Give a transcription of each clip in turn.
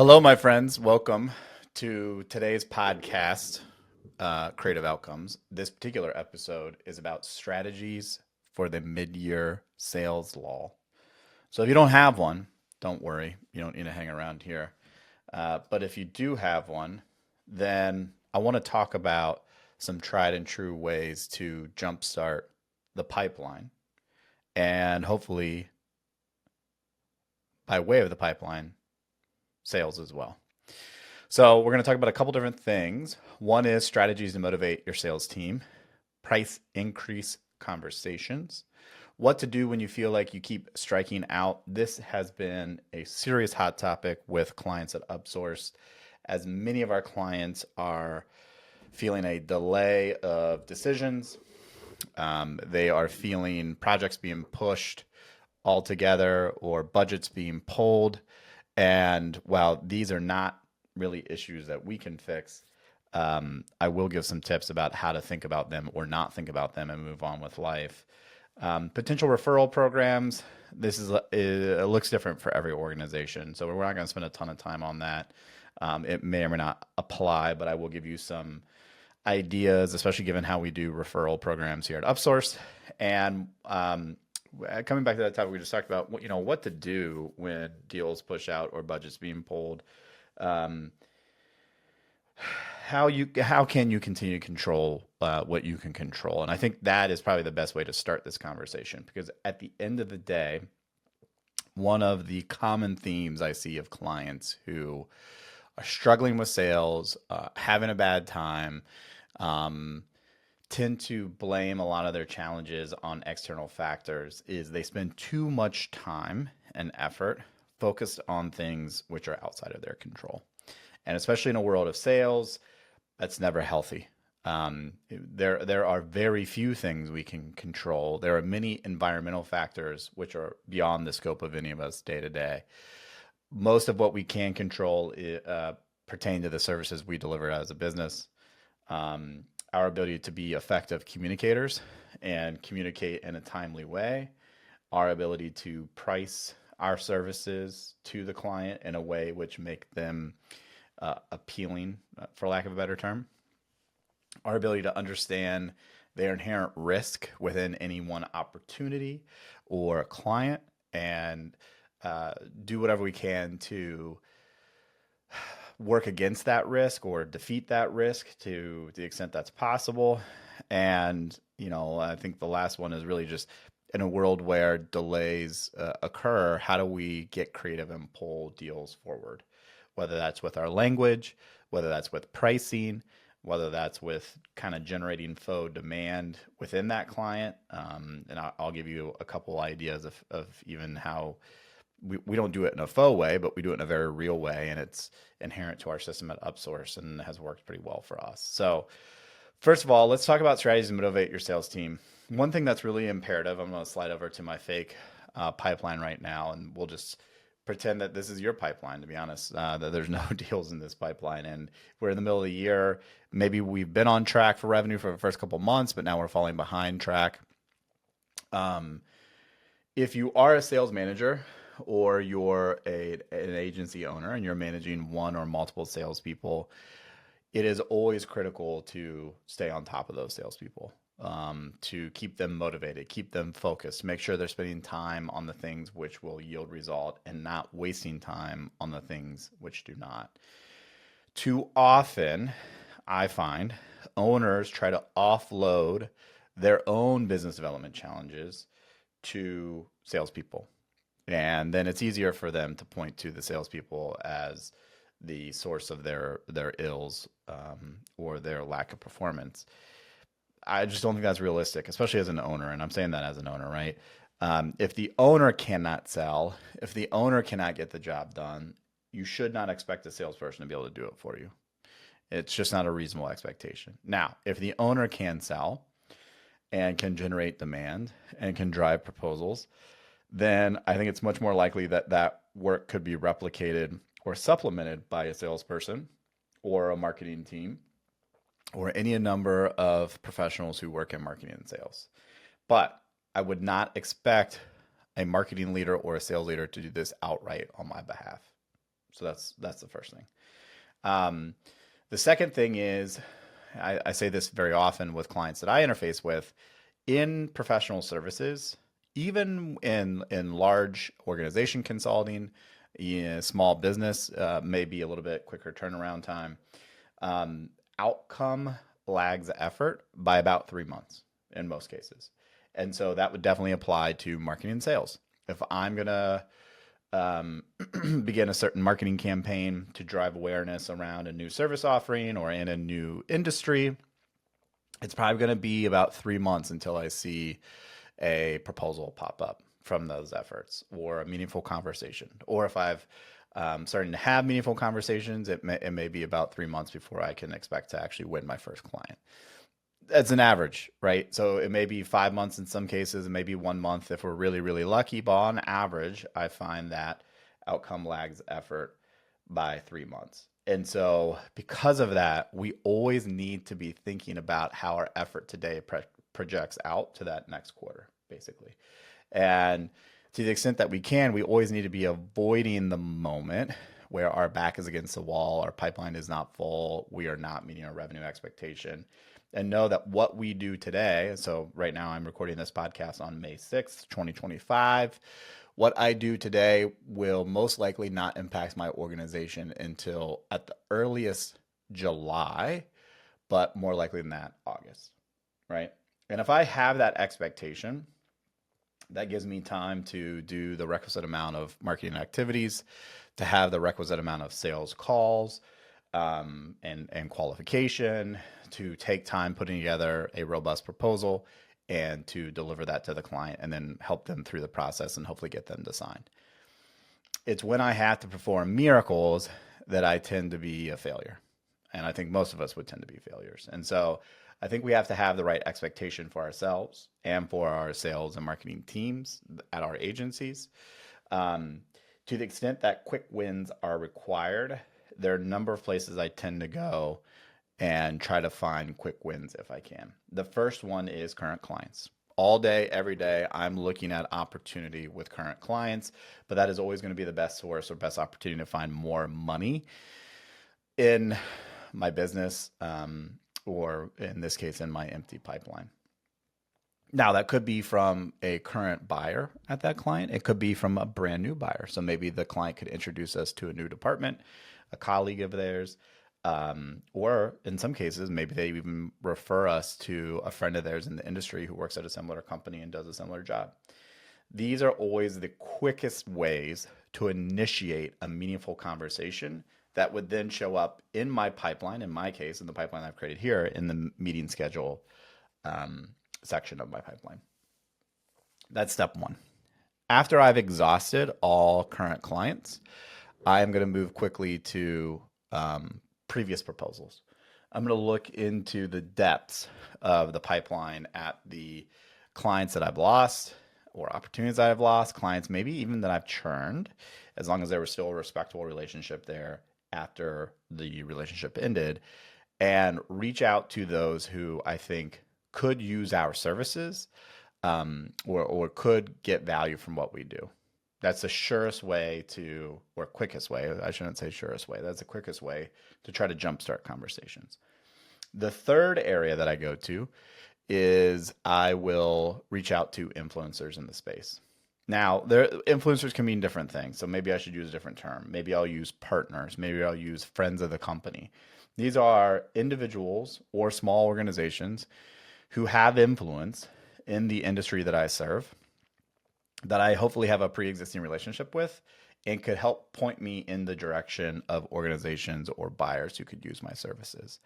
Hello, my friends. Welcome to today's podcast, Creative Outcomes. This particular episode is about strategies for the mid-year sales lull. So if you don't have one, don't worry. You don't need to hang around here. But if you do have one, then I want to talk about some tried and true ways to jumpstart the pipeline and hopefully, by way of the pipeline, sales as well. So we're going to talk about a couple different things. One is strategies to motivate your sales team, price increase conversations, what to do when you feel like you keep striking out. This has been a serious hot topic with clients at Upsourced, as many of our clients are feeling a delay of decisions. They are feeling projects being pushed altogether or budgets being pulled. And while these are not really issues that we can fix, I will give some tips about how to think about them or not think about them and move on with life. Potential referral programs. It looks different for every organization, so we're not going to spend a ton of time on that. It may or may not apply, but I will give you some ideas, especially given how we do referral programs here at Upsource. And coming back to that topic we just talked about, what to do when deals push out or budgets being pulled. Um, how can you continue to control what you can control? And I think that is probably the best way to start this conversation, because at the end of the day, one of the common themes I see of clients who are struggling with sales, having a bad time, um, tend to blame a lot of their challenges on external factors is they spend too much time and effort focused on things which are outside of their control. And especially in a world of sales, that's never healthy. There are very few things we can control. There are many environmental factors which are beyond the scope of any of us day to day. Most of what we can control pertain to the services we deliver as a business. Our ability to be effective communicators and communicate in a timely way, our ability to price our services to the client in a way which make them appealing, for lack of a better term, our ability to understand their inherent risk within any one opportunity or client, and do whatever we can to work against that risk or defeat that risk to the extent that's possible. And, I think the last one is really just in a world where delays occur, how do we get creative and pull deals forward? Whether that's with our language, whether that's with pricing, whether that's with kind of generating faux demand within that client. And I'll give you a couple ideas of even how we don't do it in a faux way, but we do it in a very real way, and it's inherent to our system at Upsource and has worked pretty well for us. So first of all, let's talk about strategies to motivate your sales team. One thing that's really imperative, I'm going to slide over to my fake pipeline right now, and we'll just pretend that this is your pipeline, to be honest, that there's no deals in this pipeline. And we're in the middle of the year. Maybe we've been on track for revenue for the first couple of months, but now we're falling behind track. If you are a sales manager or you're an agency owner and you're managing one or multiple salespeople, it is always critical to stay on top of those salespeople, to keep them motivated, keep them focused, make sure they're spending time on the things which will yield result and not wasting time on the things which do not. Too often, I find owners try to offload their own business development challenges to salespeople. And then it's easier for them to point to the salespeople as the source of their ills, or their lack of performance. I just don't think that's realistic, especially as an owner. And I'm saying that as an owner, right? If the owner cannot sell, if the owner cannot get the job done, you should not expect a salesperson to be able to do it for you. It's just not a reasonable expectation. Now, if the owner can sell and can generate demand and can drive proposals, then I think it's much more likely that that work could be replicated or supplemented by a salesperson or a marketing team or any number of professionals who work in marketing and sales. But I would not expect a marketing leader or a sales leader to do this outright on my behalf. So that's the first thing. Um, the second thing is, I say this very often with clients that I interface with in professional services, even in large organization consulting, small business, may be a little bit quicker turnaround time. Um, Outcome lags effort by about 3 months in most cases. And so that would definitely apply to marketing and sales. If I'm going to um, begin a certain marketing campaign to drive awareness around a new service offering or in a new industry, it's probably going to be about 3 months until I see a proposal pop up from those efforts or a meaningful conversation. Or if I've starting to have meaningful conversations, it may be about 3 months before I can expect to actually win my first client. That's an average, right? So it may be 5 months in some cases, it may be 1 month if we're really, really lucky. But on average, I find that outcome lags effort by 3 months. And so, because of that, we always need to be thinking about how our effort today projects out to that next quarter, basically. And to the extent that we can, we always need to be avoiding the moment where our back is against the wall, our pipeline is not full, we are not meeting our revenue expectation. And know that what we do today, so right now I'm recording this podcast on May 6th, 2025. What I do today will most likely not impact my organization until at the earliest July, but more likely than that, August, right? And if I have that expectation, that gives me time to do the requisite amount of marketing activities, to have the requisite amount of sales calls and qualification, to take time putting together a robust proposal and to deliver that to the client and then help them through the process and hopefully get them to sign. It's when I have to perform miracles that I tend to be a failure. And I think most of us would tend to be failures. And so I think we have to have the right expectation for ourselves and for our sales and marketing teams at our agencies. To the extent that quick wins are required, there are a number of places I tend to go and try to find quick wins if I can. The first one is current clients. All day, every day, I'm looking at opportunity with current clients, but that is always going to be the best source or best opportunity to find more money in my business, or in this case, in my empty pipeline. Now, that could be from a current buyer at that client. It could be from a brand new buyer. So maybe the client could introduce us to a new department, a colleague of theirs, or in some cases, maybe they even refer us to a friend of theirs in the industry who works at a similar company and does a similar job. These are always the quickest ways to initiate a meaningful conversation that would then show up in my pipeline, in my case, in the pipeline I've created here, in the meeting schedule section of my pipeline. That's step one. After I've exhausted all current clients, I am going to move quickly to previous proposals. I'm going to look into the depths of the pipeline at the clients that I've lost or opportunities that I've lost, clients maybe even that I've churned, as long as there was still a respectable relationship there after the relationship ended, and reach out to those who I think could use our services or could get value from what we do. That's the surest way to, or quickest way, I shouldn't say surest way, that's the quickest way to try to jumpstart conversations. The third area that I go to is I will reach out to influencers in the space. Now, influencers can mean different things, so maybe I should use a different term. Maybe I'll use partners. Maybe I'll use friends of the company. These are individuals or small organizations who have influence in the industry that I serve, that I hopefully have a pre-existing relationship with, and could help point me in the direction of organizations or buyers who could use my services.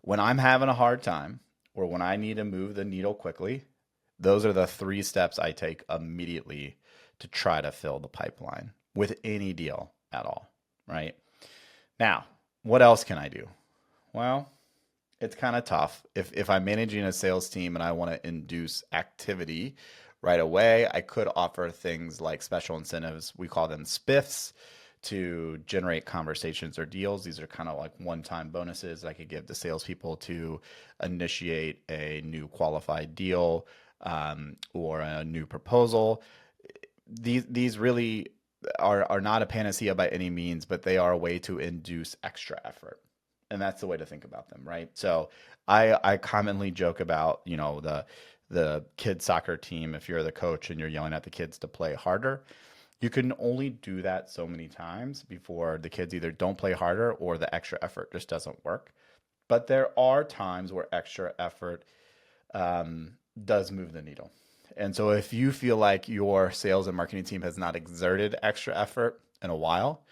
When I'm having a hard time or when I need to move the needle quickly, those are the 3 steps I take immediately to try to fill the pipeline with any deal at all, right? Now, what else can I do? Well, it's kind of tough. If I'm managing a sales team and I want to induce activity right away, I could offer things like special incentives. We call them spiffs, to generate conversations or deals. These are kind of like one-time bonuses I could give to salespeople to initiate a new qualified deal or a new proposal. These really are not a panacea by any means, but they are a way to induce extra effort. And that's the way to think about them, right? So I commonly joke about, the kids soccer team. If you're the coach and you're yelling at the kids to play harder, you can only do that so many times before the kids either don't play harder or the extra effort just doesn't work. But there are times where extra effort does move the needle. And so if you feel like your sales and marketing team has not exerted extra effort in a while,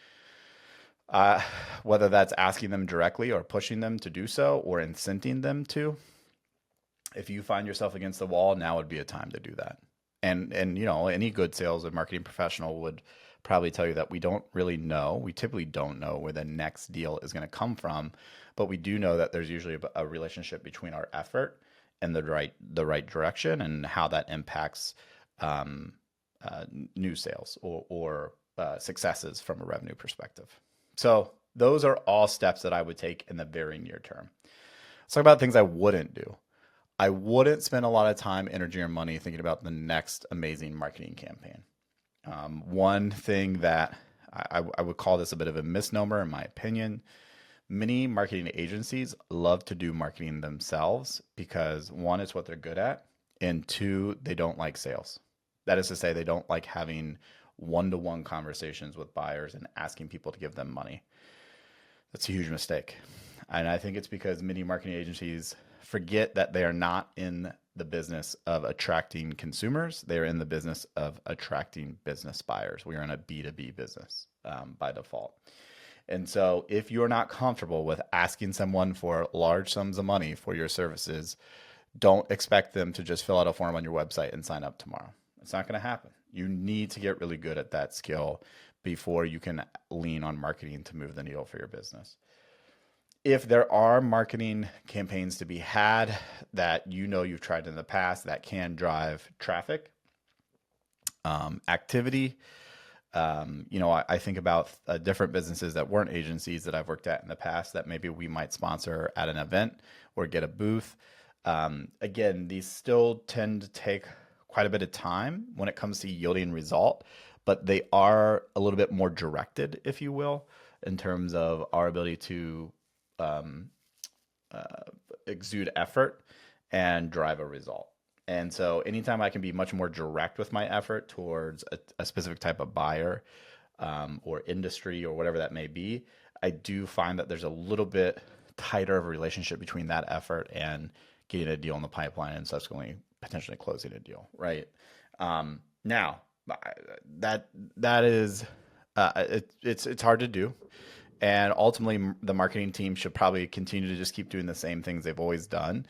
uh, whether that's asking them directly or pushing them to do so or incenting them to, if you find yourself against the wall, now would be a time to do that. And any good sales and marketing professional would probably tell you that we don't really know. We typically don't know where the next deal is going to come from, but we do know that there's usually a relationship between our effort and the right direction and how that impacts um, new sales or successes from a revenue perspective. So those are all steps that I would take in the very near term. Let's talk about things I wouldn't do. I wouldn't spend a lot of time, energy, or money thinking about the next amazing marketing campaign. One thing that I would call this a bit of a misnomer, in my opinion. Many marketing agencies love to do marketing themselves because one, it's what they're good at, and two, they don't like sales. That is to say, they don't like having one-to-one conversations with buyers and asking people to give them money. That's a huge mistake. And I think it's because many marketing agencies forget that they are not in the business of attracting consumers. They are in the business of attracting business buyers. We are in a B2B business by default. And so if you're not comfortable with asking someone for large sums of money for your services, don't expect them to just fill out a form on your website and sign up tomorrow. It's not going to happen. You need to get really good at that skill before you can lean on marketing to move the needle for your business. If there are marketing campaigns to be had that you've tried in the past that can drive traffic, activity, I think about different businesses that weren't agencies that I've worked at in the past that maybe we might sponsor at an event or get a booth. Again, these still tend to take quite a bit of time when it comes to yielding result, but they are a little bit more directed, if you will, in terms of our ability to exude effort and drive a result. And so anytime I can be much more direct with my effort towards a specific type of buyer or industry or whatever that may be, I do find that there's a little bit tighter of a relationship between that effort and getting a deal in the pipeline and subsequently potentially closing a deal, right? Now, that is it's hard to do. And ultimately, the marketing team should probably continue to just keep doing the same things they've always done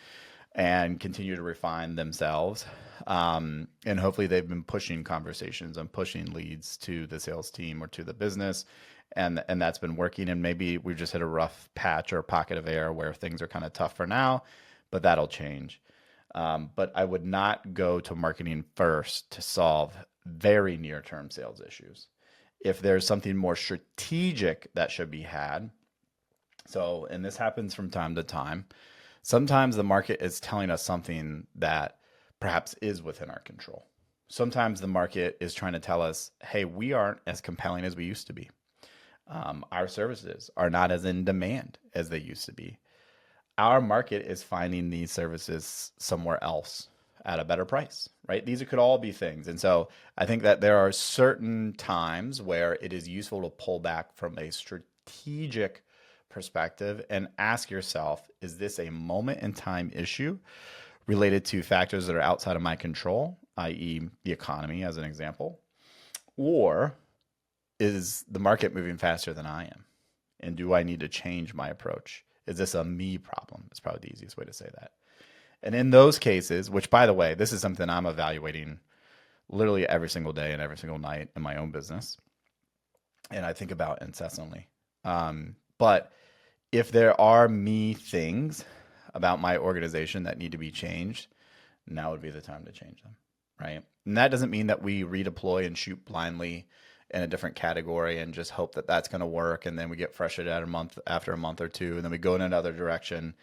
and continue to refine themselves. And hopefully they've been pushing conversations and pushing leads to the sales team or to the business. And that's been working. And maybe we've just hit a rough patch or pocket of air where things are kind of tough for now, but that'll change. But I would not go to marketing first to solve very near-term sales issues. If there's something more strategic that should be had, and this happens from time to time, sometimes the market is telling us something that perhaps is within our control. Sometimes the market is trying to tell us, hey, we aren't as compelling as we used to be. Our services are not as in demand as they used to be. Our market is finding these services somewhere else at a better price, right? These could all be things. And so I think that there are certain times where it is useful to pull back from a strategic perspective and ask yourself, is this a moment in time issue related to factors that are outside of my control, i.e. the economy as an example, or is the market moving faster than I am? And do I need to change my approach? Is this a me problem? It's probably the easiest way to say that. And in those cases, which by the way, this is something I'm evaluating literally every single day and every single night in my own business, and I think about incessantly. But if there are me things about my organization that need to be changed, now would be the time to change them, right? And that doesn't mean that we redeploy and shoot blindly in a different category and just hope that that's going to work, and then we get frustrated after a month or two, and then we go in another direction.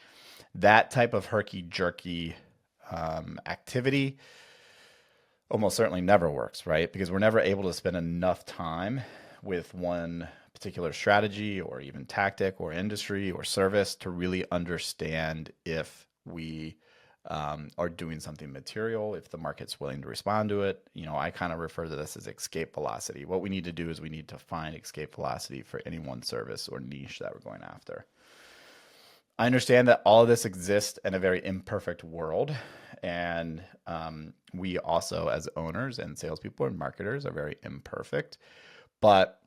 That type of herky-jerky activity almost certainly never works, right? Because we're never able to spend enough time with one particular strategy or even tactic or industry or service to really understand if we are doing something material, if the market's willing to respond to it. I kind of refer to this as escape velocity. What we need to do is we need to find escape velocity for any one service or niche that we're going after. I understand that all of this exists in a very imperfect world. And we also, as owners and salespeople and marketers, are very imperfect. But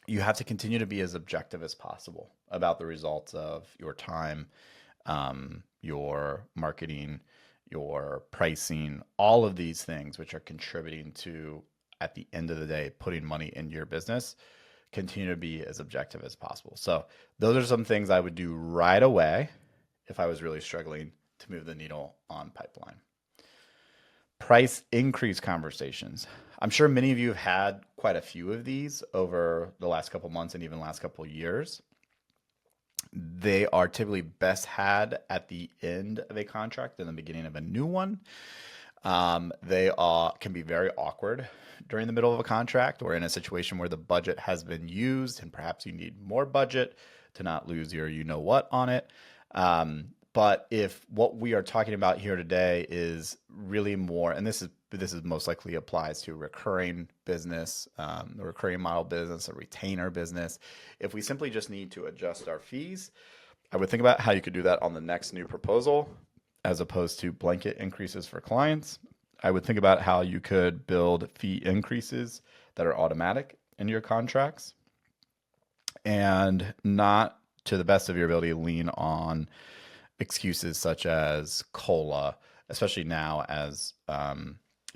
you have to continue to be as objective as possible about the results of your time, your marketing, your pricing, all of these things which are contributing to, at the end of the day, putting money in your business. Continue to be as objective as possible. So those are some things I would do right away if I was really struggling to move the needle on pipeline. Price increase conversations. I'm sure many of you have had quite a few of these over the last couple months and even last couple years. They are typically best had at the end of a contract and the beginning of a new one. They can be very awkward during the middle of a contract or in a situation where the budget has been used and perhaps you need more budget to not lose your you-know-what on it. But if what we are talking about here today is really more, and this is most likely applies to a recurring business, a recurring model business, a retainer business. If we simply just need to adjust our fees, I would think about how you could do that on the next new proposal as opposed to blanket increases for clients. I would think about how you could build fee increases that are automatic in your contracts and not, to the best of your ability, lean on excuses such as COLA, especially now as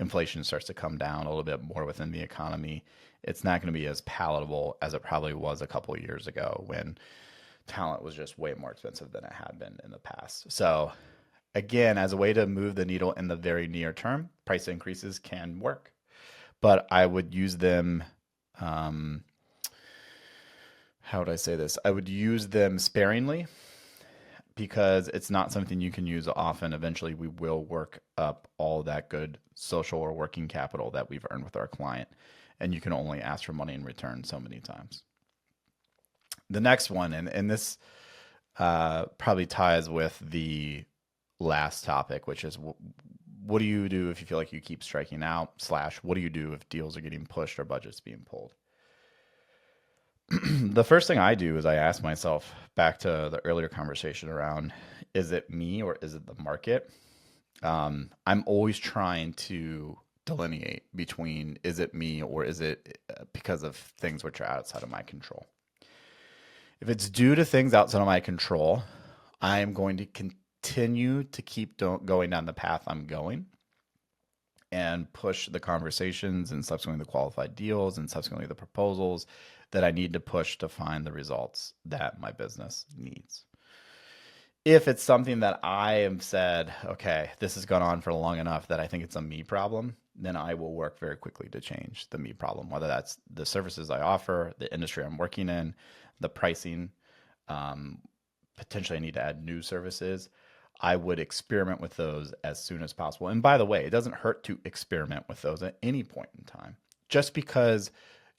inflation starts to come down a little bit more within the economy. It's not going to be as palatable as it probably was a couple of years ago when talent was just way more expensive than it had been in the past. So again, as a way to move the needle in the very near term, price increases can work, but I would use them. How would I say this? I would use them sparingly because it's not something you can use often. Eventually, we will work up all that good social or working capital that we've earned with our client, and you can only ask for money in return so many times. The next one, and this probably ties with the last topic, which is what do you do if you feel like you keep striking out / what do you do if deals are getting pushed or budgets being pulled? The first thing I do is I ask myself, back to the earlier conversation around, is it me or is it the market? I'm always trying to delineate between, is it me or is it because of things which are outside of my control? If it's due to things outside of my control, I am going to continue to keep going down the path I'm going and push the conversations and subsequently the qualified deals and subsequently the proposals that I need to push to find the results that my business needs. If it's something that I have said, okay, this has gone on for long enough that I think it's a me problem, then I will work very quickly to change the me problem, whether that's the services I offer, the industry I'm working in, the pricing, potentially I need to add new services. I would experiment with those as soon as possible. And by the way, it doesn't hurt to experiment with those at any point in time. Just because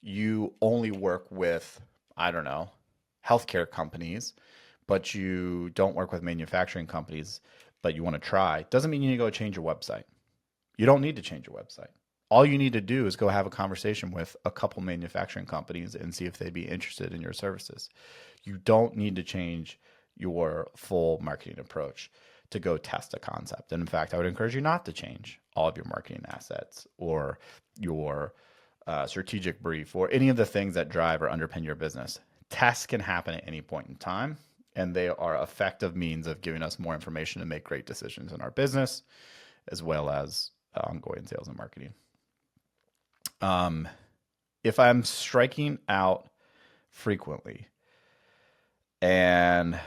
you only work with, I don't know, healthcare companies, but you don't work with manufacturing companies, but you want to try, doesn't mean you need to go change your website. You don't need to change your website. All you need to do is go have a conversation with a couple manufacturing companies and see if they'd be interested in your services. You don't need to change your full marketing approach to go test a concept. And in fact, I would encourage you not to change all of your marketing assets or your strategic brief or any of the things that drive or underpin your business. Tests can happen at any point in time, and they are effective means of giving us more information to make great decisions in our business, as well as ongoing sales and marketing. If I'm striking out frequently and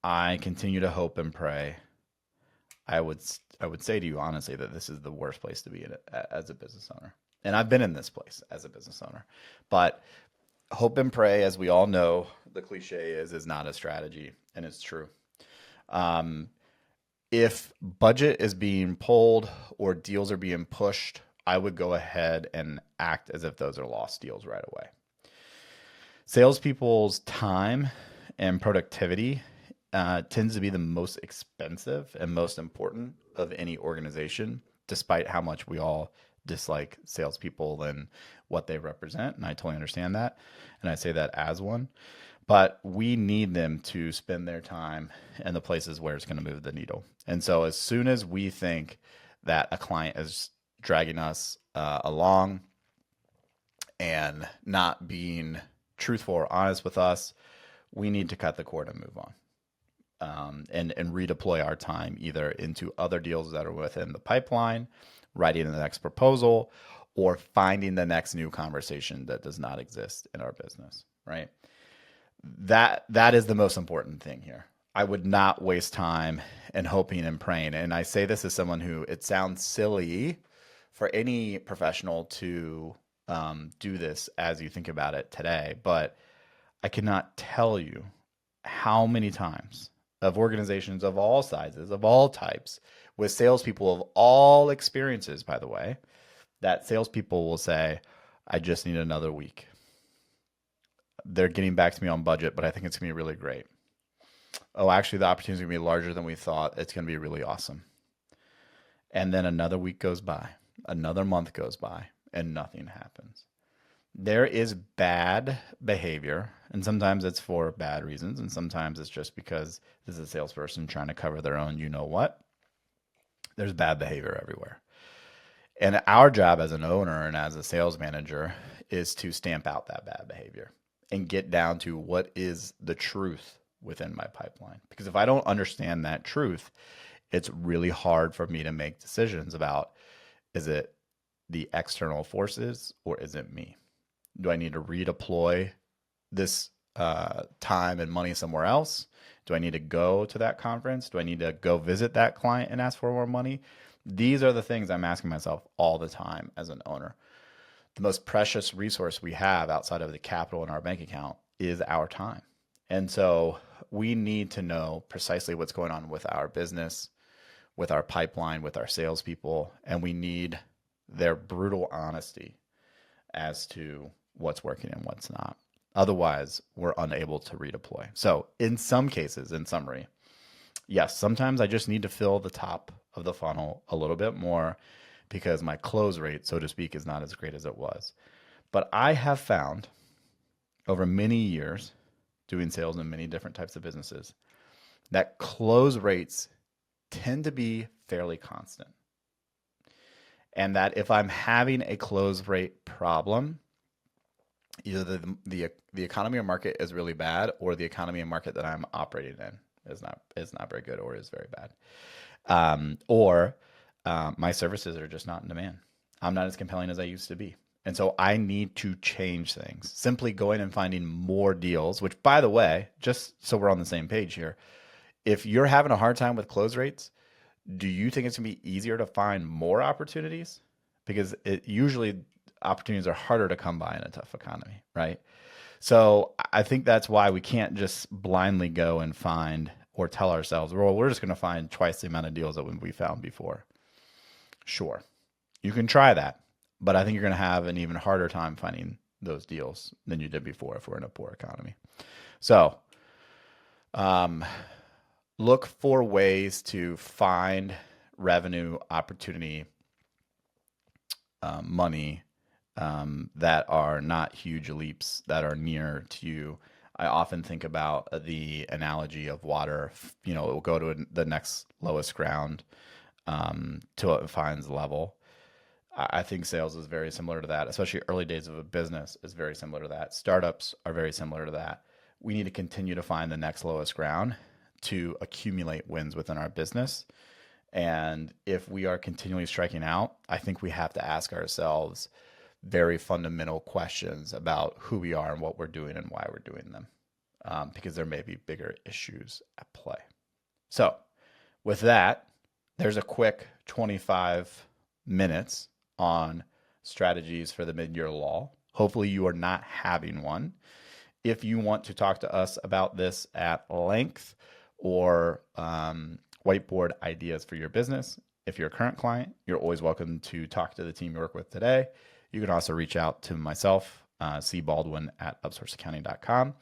I continue to hope and pray, I would say to you honestly that this is the worst place to be in it as a business owner. And I've been in this place as a business owner. But hope and pray, as we all know, the cliche is not a strategy, and it's true. If budget is being pulled or deals are being pushed, I would go ahead and act as if those are lost deals right away. Salespeople's time and productivity tends to be the most expensive and most important of any organization, despite how much we all dislike salespeople and what they represent. And I totally understand that. And I say that as one. But we need them to spend their time in the places where it's going to move the needle. And so as soon as we think that a client is dragging us along and not being truthful or honest with us, we need to cut the cord and move on. And redeploy our time either into other deals that are within the pipeline, writing the next proposal, or finding the next new conversation that does not exist in our business, right? That is the most important thing here. I would not waste time in hoping and praying. And I say this as someone who, it sounds silly for any professional to do this as you think about it today, but I cannot tell you how many times of organizations of all sizes, of all types, with salespeople of all experiences, by the way, that salespeople will say, I just need another week. They're getting back to me on budget, but I think it's going to be really great. Oh, actually, the opportunity is going to be larger than we thought. It's going to be really awesome. And then another week goes by, another month goes by, and nothing happens. There is bad behavior, and sometimes it's for bad reasons, and sometimes it's just because this is a salesperson trying to cover their own you know what. There's bad behavior everywhere. And our job as an owner and as a sales manager is to stamp out that bad behavior and get down to what is the truth within my pipeline. Because if I don't understand that truth, it's really hard for me to make decisions about, is it the external forces or is it me? Do I need to redeploy this time and money somewhere else? Do I need to go to that conference? Do I need to go visit that client and ask for more money? These are the things I'm asking myself all the time as an owner. The most precious resource we have outside of the capital in our bank account is our time. And so we need to know precisely what's going on with our business, with our pipeline, with our salespeople, and we need their brutal honesty as to what's working and what's not. Otherwise, we're unable to redeploy. So in some cases, in summary, yes, sometimes I just need to fill the top of the funnel a little bit more because my close rate, so to speak, is not as great as it was. But I have found over many years doing sales in many different types of businesses that close rates tend to be fairly constant. And that if I'm having a close rate problem, either the economy or market is really bad, or the economy and market that I'm operating in is not very good or is very bad, or my services are just not in demand. I'm not as compelling as I used to be. And so I need to change things. Simply going and finding more deals, which, by the way, just so we're on the same page here, if you're having a hard time with close rates, do you think it's going to be easier to find more opportunities? Because usually opportunities are harder to come by in a tough economy, right? So I think that's why we can't just blindly go and find or tell ourselves, well, we're just going to find twice the amount of deals that we found before. Sure, you can try that, but I think you're going to have an even harder time finding those deals than you did before if we're in a poor economy. So look for ways to find revenue, opportunity, money that are not huge leaps, that are near to you. I often think about the analogy of water. It will go to the next lowest ground till it finds level. I think sales is very similar to that, especially early days of a business is very similar to that. Startups are very similar to that. We need to continue to find the next lowest ground to accumulate wins within our business. And if we are continually striking out, I think we have to ask ourselves very fundamental questions about who we are and what we're doing and why we're doing them, because there may be bigger issues at play. So with that, there's a quick 25 minutes on strategies for the mid-year lull. Hopefully you are not having one. If you want to talk to us about this at length or whiteboard ideas for your business. If you're a current client, you're always welcome to talk to the team you work with today. You can also reach out to myself, Baldwin at upsourcedaccounting.com.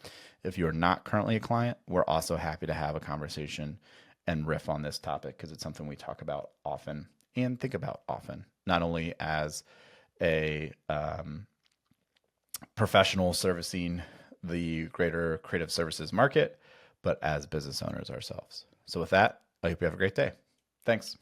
If you're not currently a client, we're also happy to have a conversation and riff on this topic because it's something we talk about often and think about often, not only as a professional servicing the greater creative services market, but as business owners ourselves. So with that, I hope you have a great day. Thanks.